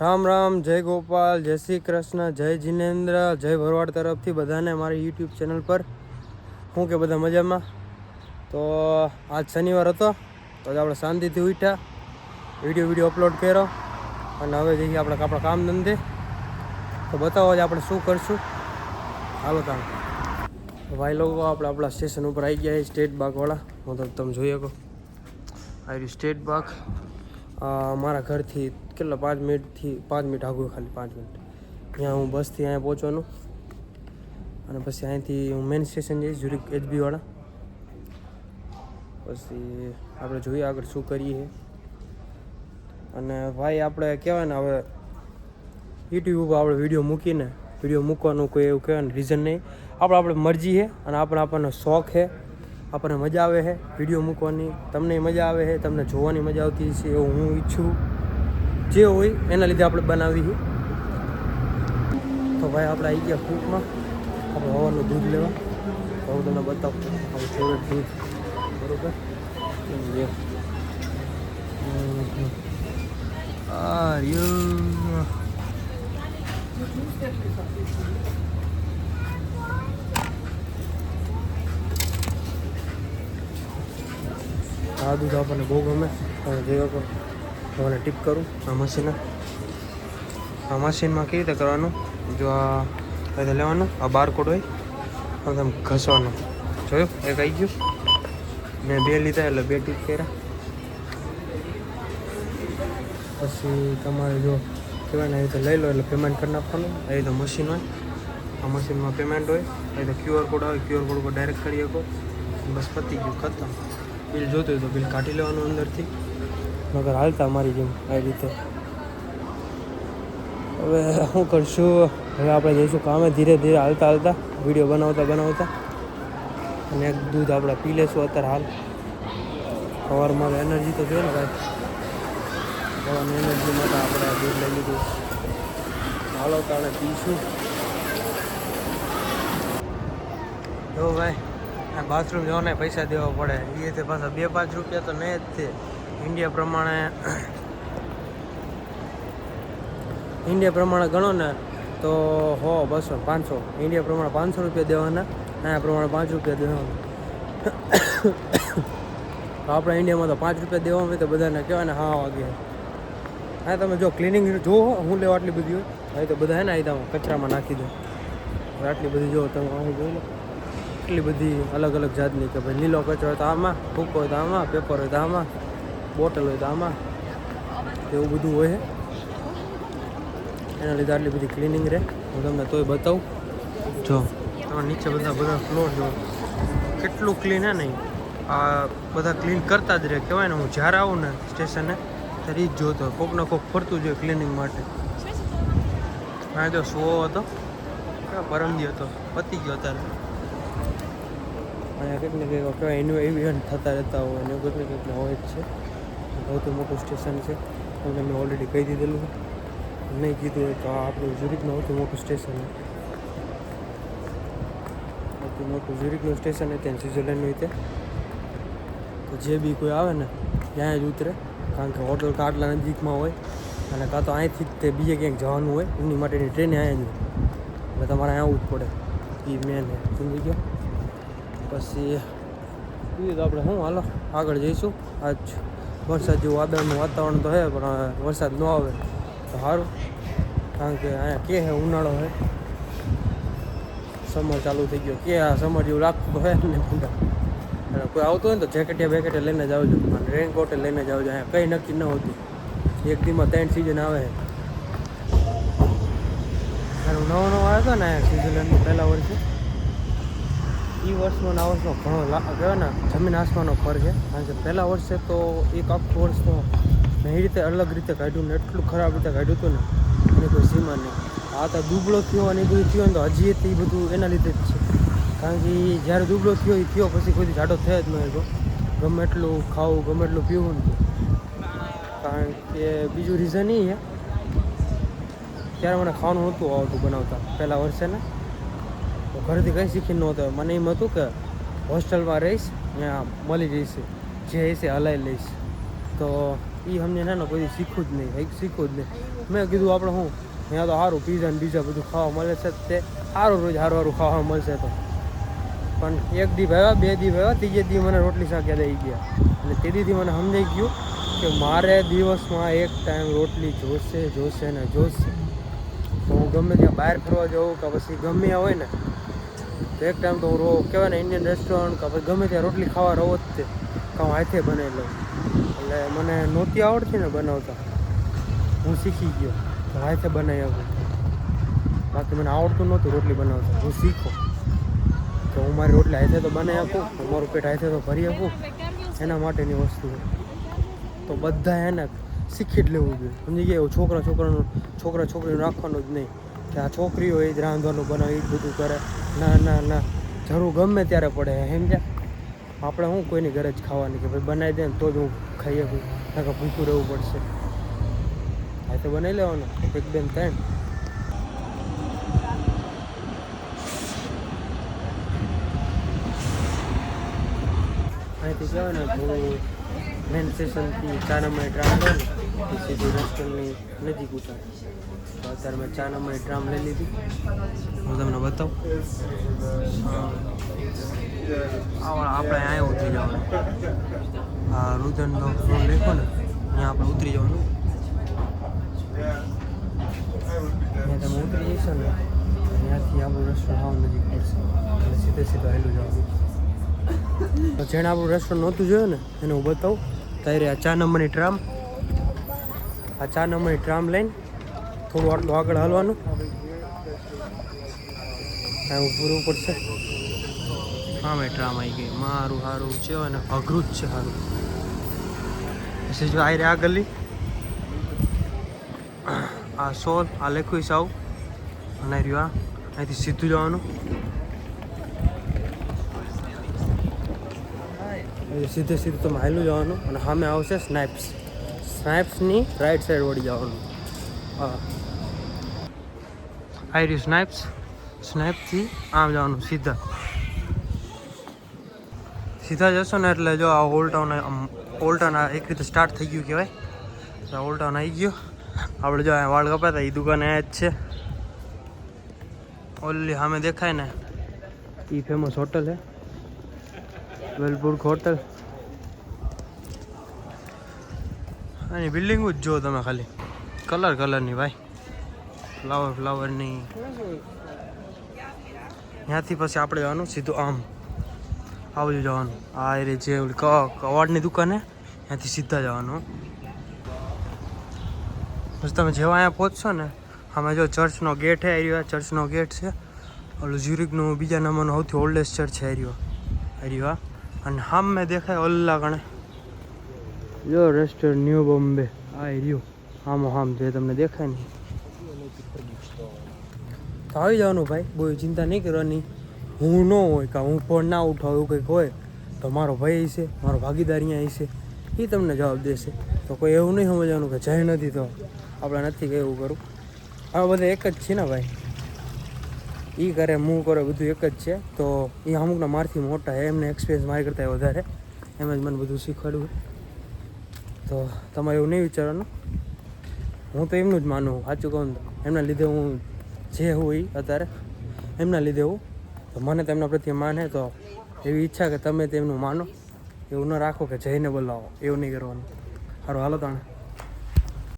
રામ રામ, જય ગોપાલ, જય શ્રી કૃષ્ણ, જય જિનેન્દ્ર, જય ભરવાડ તરફથી બધાને મારી યુટ્યુબ ચેનલ પર. હું કે બધા મજામાં? તો આજ શનિવાર હતો, તો આપણે શાંતિથી ઉઠ્યા, વિડીયો અપલોડ કર્યો અને હવે જઈએ આપણે આપણા કામ ધંધે. તો બતાવો આજે આપણે શું કરશું. હાલો તાણ ભાઈ લોકો, આપણે આપણા સ્ટેશન ઉપર આવી ગયા સ્ટેટ બાગવાળા. હું તો તમે જોઈ શકો આ રહ્યું સ્ટેટ બાગ. મારા ઘરથી કેટલા 5 મિનિટ આગળ, ખાલી 5 મિનિટ. ત્યાં હું બસથી અહીંયા પહોંચવાનું અને પછી અહીંથી હું મેન સ્ટેશન જઈશ ઝુરિક HB વાળા. પછી આપણે જોઈએ આગળ શું કરીએ. અને ભાઈ આપણે કહેવાય ને, હવે યુટ્યુબ ઉપર આપણે વિડીયો મૂકવાનું કોઈ એવું કહેવાય ને રીઝન નહીં. આપણે મરજી છે અને આપણને શોખ છે, આપણને મજા આવે છે વિડીયો મૂકવાની, તમને મજા આવે છે, તમને જોવાની મજા આવતી છે એવું હું ઈચ્છું. જે હોય એના લીધે આપણે બનાવી છે. તો ભાઈ આપણે આવી ગયા કૂકમાં, આપણે હવાનું દૂધ લેવા. તો હું તમને બતાવું આપણું ફેવરેટ દૂધ, બરાબર. આ દૂધ આપણને બહુ ગમે. તમે જોયો તો મને ટીપ કરું આ મશીનમાં કેવી રીતે કરવાનું. જો આ રીતે લેવાનું, આ બારકોડ હોય અને તમે ઘસવાનું. જોયું એક આવી ગયું. મેં 2 લીધા એટલે 2 ટીપ કર્યા. પછી તમારે જો કહેવાય ને એ રીતે લઈ લો એટલે પેમેન્ટ કરી નાખવાનું. એ રીતે મશીન હોય, આ મશીનમાં પેમેન્ટ હોય. એ રીતે QR કોડ આવે, QR કોડ ઉપર ડાયરેક્ટ કરી શકો. બસ પતી ગયું, ખતમ. બિલ જોતું હોય તો બિલ કાઢી લેવાનું અંદરથી, મગર હાલતા મારી જેમ આ રીતે. હવે શું કરશું, હવે આપણે જઈશું કામે ધીરે ધીરે હાલતા વિડીયો બનાવતા અને એક દૂધ આપણે પી લેશું અત્યારે હાલ. સવારમાં એનર્જી તો જોઈએ ને ભાઈ, સવારની એનર્જી માટે આપણે દૂધ લઈ લીધું. હાલો તાણે પીશું. જો ભાઈ, આ બાથરૂમ જવાને પૈસા દેવા પડે. એ તે પાછા 2-5 રૂપિયા તો નહીં જ તે. ઇન્ડિયા પ્રમાણે ગણો ને તો 100, 200, 500. ઇન્ડિયા પ્રમાણે 500 રૂપિયા દેવાના, અહીંયા પ્રમાણે 5 રૂપિયા દેવાના. તો આપણે ઇન્ડિયામાં તો 5 રૂપિયા દેવા હોય તો બધાને કહેવાય ને 6 વાગે. હા તમે જો ક્લિનિંગ જો હું લેવા આટલી બધી હોય, હવે તો બધા હે ને અહીં કચરામાં નાખી દો. આટલી બધી જો તમે અહીં જોઈ લો, એટલી બધી અલગ અલગ જાતની કે ભાઈ લીલો કચરો હોય તો આમાં, ભૂકો હોય તો આમાં, પેપર હોય તો આમાં, બોટલ હોય તો આમાં, એવું બધું હોય. એના લીધે આટલી બધી ક્લિનિંગ રહે. હું તમને તોય બતાવું. જો તમે નીચે બધા ફ્લોર જો કેટલું ક્લીન હે નહીં. આ બધા ક્લીન કરતા જ રહે. કહેવાય ને, હું જ્યારે આવું ને સ્ટેશને ત્યારે જ જોતો કોકને કોક ફરતું જોઈએ ક્લિનિંગ માટે. હા જો શો હતો, પરમદી હતો, પતી ગયો અત્યારે. અહીંયા કંઈક ને કંઈક કહેવાય ઇવેન્ટ થતા રહેતા હોય ને એવું કંઈક હોય જ છે. સૌથી મોટું સ્ટેશન છે, તમને મેં ઓલરેડી કહી દીધેલું. નહીં કીધું હોય તો આપણું ઝુરિકનું સૌથી મોટું સ્ટેશન છે. સૌથી મોટું ઝુરિકનું સ્ટેશન છે ત્યાં સ્વિટ્ઝરલેન્ડનું રીતે. તો જે બી કોઈ આવે ને ત્યાં જ ઉતરે, કારણ કે હોટલ આટલા નજીકમાં હોય અને કાં તો અહીંથી જ તે બીજે ક્યાંક જવાનું હોય, એની માટેની ટ્રેન અહીંયા જ હોય. એટલે તમારે અહીંયા આવવું જ પડે. એ મેન છે, સમજી ગયો. પછી બીજું તો આપણે શું, હાલો આગળ જઈશું. આજ વરસાદ જેવું વાદળનું વાતાવરણ તો છે, પણ વરસાદ ન આવે તો સારું, કારણ કે અહીંયા કે છે ઉનાળો છે, સમર ચાલુ થઈ ગયો. કે આ સમર જેવું લાગતું તો હોય ને પૂરા. અને કોઈ આવતું હોય ને તો જેકેટ લઈને જ આવજો અને રેનકોટ લઈને જ આવજો. અહીંયા કંઈ નક્કી ન હોતું, એક દીમાં 3 સિઝન આવે. અને નવો આવ્યો હતો ને સ્વિટ્ઝરલેન્ડમાં પહેલા વર્ષે, એ વર્ષનો આ વર્ષનો ઘણો કહેવાય ને જમીન આસમાનનો ફરક છે. કારણ કે પહેલા વર્ષે તો એક આખું વર્ષ તો મેં એ રીતે અલગ રીતે કાઢ્યું ને, એટલું ખરાબ રીતે કાઢ્યું હતું ને એની કોઈ સીમા નહીં. આ તો દુબળો થયો અને એ બધું થયો ને તો હજી એ બધું એના લીધે જ છે. કારણ કે જ્યારે દુબળો થયો એ થયો પછી કોઈ જાડો થયો જ ન હતો. ગમે એટલું ખાવું, ગમે એટલું પીવું ને. કારણ કે બીજું રીઝન એ છે, ત્યારે મને ખાવાનું નહોતું આવતું બનાવતા પહેલા વર્ષે ને. તો ઘરેથી કંઈ શીખી નહોતો. મને એમ હતું કે હોસ્ટેલમાં રહીશ, ત્યાં મળી જઈશ, જે હશે હલાવી લઈશ. તો એ સમજે ને કોઈ શીખવું જ નહીં, એક શીખવું જ નહીં. મેં કીધું આપણે શું અહીંયા તો સારું પીઝા ને બીજા બધું ખાવા મળે છે, તે સારું રોજ સારું ખાવા મળશે. તો પણ એક દી ભાવ્યા, 2 દી ભાવ્યા, ત્રીજે દી મને રોટલી શાક યાદ આવી ગયા. અને તે દીથી મને સમજાઈ ગયું કે મારે દિવસમાં એક ટાઈમ રોટલી જોશે ને જોશે. તો હું ગમે ત્યાં બહાર ફરવા જાઉં કે પછી ગમે ત્યાં હોય ને તો એક ટાઈમ તો હું કહેવાય ને ઇન્ડિયન રેસ્ટોરન્ટ કે પછી ગમે ત્યાં રોટલી ખાવા રહો જ તે કે હું હાથે બનાવી લઉં. એટલે મને નહોતી આવડતી ને બનાવતા, હું શીખી ગયો તો હાથે બનાવી આપું. બાકી મને આવડતું નહોતું રોટલી બનાવતા, હું શીખો તો હું મારી રોટલી હાથે તો બનાવી આપું, મારું પેટ હાથે તો ભરી આપું. એના માટેની વસ્તુ તો બધા એને શીખી જ લેવું જોઈએ. સમજી ગયા? છોકરા છોકરીનું રાખવાનું જ નહીં કે આ છોકરીઓ એ જ રાંધવાનું બનાવે, એ જ બધું કરે. ના, જરૂર ગમે ત્યારે પડે. સમજ્યા? આપણે શું કોઈની ઘરે જ ખાવાની કે ભાઈ બનાવી દે ને તો જ હું ખાઈ શકું, નકર ભૂખ્યું રહેવું પડશે. હાથે બનાવી લેવાનું 1 2 3. અહીંથી કહેવાય ને થોડું મેન સ્ટેશનથી 4 નંબરની ટ્રામ લે ને એ સીધી રેસ્ટોરન્ટની નજીક ઉતારે. તો અત્યારે મેં 4 નંબરની ટ્રામ લઈ લીધી, હું તમને બતાવું. આપણે અહીંયા ઉતરી જવાનું. આ રુદનનો ફોન લેખો ને અહીંયા આપણે ઉતરી જવાનું. ત્યાં તમે ઉતરી જશો ને ત્યાંથી આપણું રેસ્ટોરન્ટ આવું નજીક પડશે અને સીધે આવેલું જવાનું. તો જેણે આપણું રેસ્ટોરન્ટ નહોતું જોયું ને એને હું બતાવું. ત્યારે આ 4 નંબરની ટ્રામ, આ 4 નંબરની ટ્રામ લઈને થોડું આટલું આગળ હાલવાનું. હું પૂરવું પડશે. હા મેં ટ્રામ આવી ગઈ. મારું સારું છે અને અઘરું જ છે સારું. પછી જો આ આ ગલી, આ સોલ, આ લેખું સાવ અને રહ્યું આ અહીંથી સીધું જવાનું. સીધે તમે હાલું જવાનું અને સામે આવશે સ્નાઇપ્સની રાઈટ સાઈડ વળી જવાનું. હા આવી રહ્યું સ્નાઇપ્સથી આમ જવાનું. સીધા જશો ને એટલે જો આ ઓલ્ડ ટાઉન એક રીતે સ્ટાર્ટ થઈ ગયું કહેવાય. ઓલ્ડ ટાઉન આવી ગયો. આપણે જો વાળ કપાતા એ દુકાન અહીંયા જ છે. ઓલી સામે દેખાય ને એ ફેમસ હોટલ છે, વેલબુર્ગ હોટલ. અને બિલ્ડિંગ જ જો તમે ખાલી કલરની ભાઈ, ફ્લાવરની. ત્યાંથી પછી આપણે જવાનું સીધું આમ આવું જવાનું. આ એ જે કવાડની દુકાન હે ત્યાંથી સીધા જવાનું. પછી તમે જેવા અહીંયા પહોંચશો ને આમે જો ચર્ચનો ગેટ છે. ચર્ચનો ગેટ છે. ઓલું ઝ્યુરિકનું 2 નંબરનું સૌથી ઓલ્ડેસ્ટ ચર્ચ છે હરિવા. અને હામ મેં દેખાય ઓલ્લા ગણે જો રેસ્ટોરન્ટ ન્યૂ બોમ્બે આ રહ્યું હામ જે તમને દેખાય ને. તો આવી જવાનું ભાઈ, બહુ ચિંતા નહીં કરવાની. હું ન હોય કે હું ફોન ના ઉઠાવું એવું કંઈક હોય તો મારો ભાઈ હશે, મારો ભાગીદાર અહીંયા હશે, એ તમને જવાબ દેશે. તો કોઈ એવું નહીં સમજવાનું કે જઈ નથી તો આપણે નથી કે એવું કરું. હવે બધા એક જ છે ને ભાઈ, એ કરે હું કરે બધું એક જ છે. તો એ અમુકના મારથી મોટા છે, એમને એક્સપિરિયન્સ મારી કરતાં વધારે, એમ જ મને બધું શીખવાડ્યું. તો તમારે એવું નહીં વિચારવાનું. હું તો એમનું જ માનું, સાચું કહું તો એમના લીધે હું જે હું એ અત્યારે એમના લીધે હું. તો મને તેમના પ્રત્યે માને તો એવી ઈચ્છા કે તમે તેમનું માનો. એવું ન રાખો કે જઈને બોલાવો, એવું નહીં કરવાનું. સારું હાલો તાણે.